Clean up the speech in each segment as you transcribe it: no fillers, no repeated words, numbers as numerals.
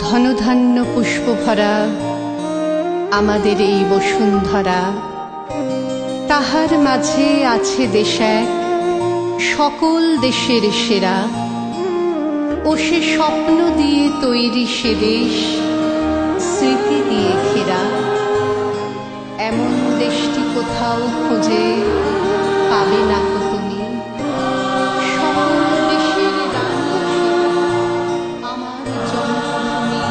ঘনধান্য পুষ্পভরা আমাদের এই বসুন্ধরা, তাহার মাঝে আছে দেশ এক সকল দেশের সেরা। ও সে স্বপ্ন দিয়ে তৈরি সে দেশ, স্মৃতি দিয়ে ঘেরা। এমন দেশটি কোথাও খুঁজে পাবে না কো তুমি। সকল দেশের রানী আমার জন্মভূমি।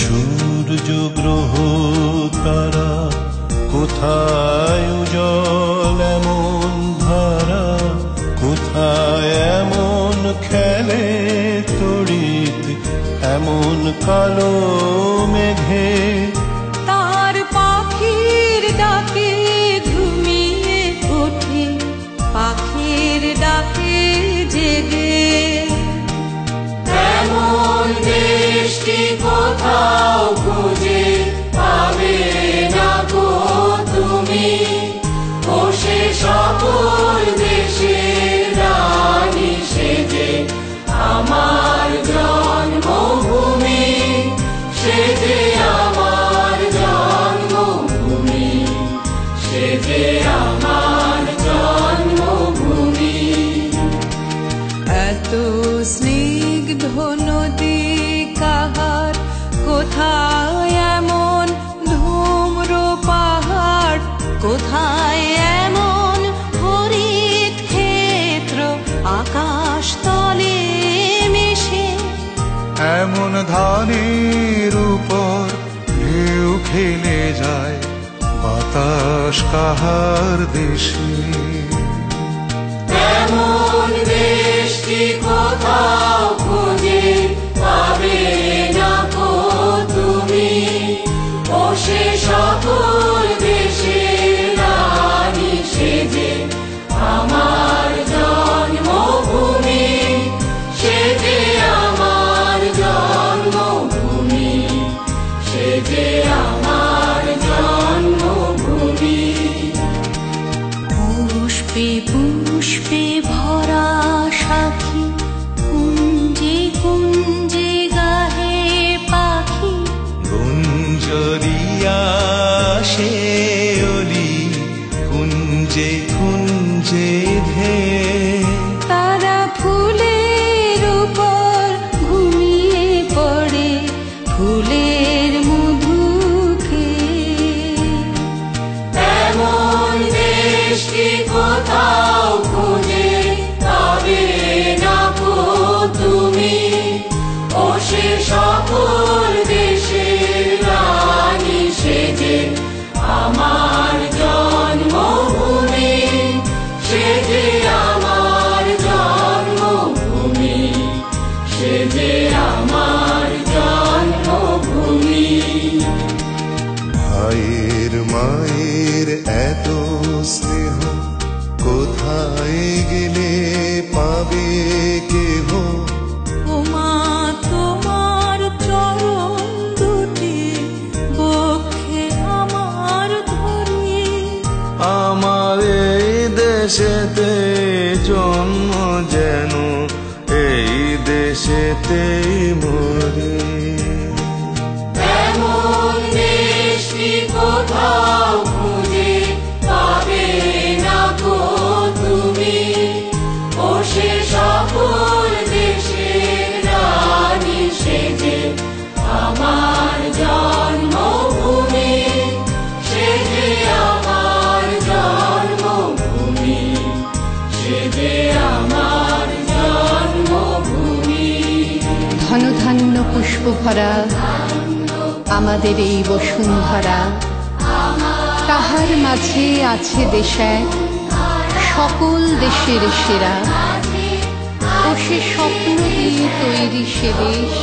সূর্য গ্রহ তারা কোথায় উজ্জ্বল এমন ধারা, কোথায় এমন খেলে তড়িৎ এমন কালো মেঘে। তার পাখির ডাকে ঘুমিয়ে ওঠে, পাখির ডাকে জেগে। এমন দেশটি কোথাও খুঁজে পাবে না গো তুমি। ও সে সকল দেশের রানী সেজে আমার জন্মভূমি, সেজে আমার জন্মভূমি, সেজে আমার জন্মভূমি। এত স্নিগ্ধ নদী কাহার, কোথায় এমন ধূম্র পাহাড়, কোথায় এমন হরিত ক্ষেত্র আকাশ তলে মিশে। এমন ধানের উপর ঢেউ খেলে যায় বাতাস কাহার দেশে। এমন দেশটি কোথাও খুঁজে পাবে না গো তুমি। ও সে সকল দেশের রানী সেজে আমার জন্মভূমি, সেজে আমার জন্মভূমি, সেজে আমার জন্মভূমি। পুষ্পে পুষ্পে ভরা সাথী, কুঞ্জে কুঞ্জে গাহে পাখি। গুঞ্জরিয়া সে অলি কুঞ্জে কুঞ্জে ধে। তারা ফুলের উপর ঘুমিয়ে পড়ে, ফুলের মধু খেয়ে। এমন দেশটি কোথাও খুঁজে পাবে না গো তুমি। ও সে সকল দেশের রানী সেজে আমার জন্মভূমি, সেজে আমার জন্মভূমি, সেজে আমার জন্মভূমি। ভাইয়ের মায়ের এত স্নেহ কোথায় গেলে পাবে কেহ। ওমা তোমার চরণ দুটি বক্ষে আমার ধরি। আমার এই দেশেতে জন্ম যেন এই দেশেতে মরে। এমন দেশটি কোথাও খুঁজে পাবে না গো তুমি। ও সে সকল দেশের রানী সেজে ভরা আমাদের এই বসুন্ধরা, তাহার মাঝে আছে দেশ এক সকল দেশের সেরা। ও সে স্বপ্ন দিয়ে তৈরি সে দেশ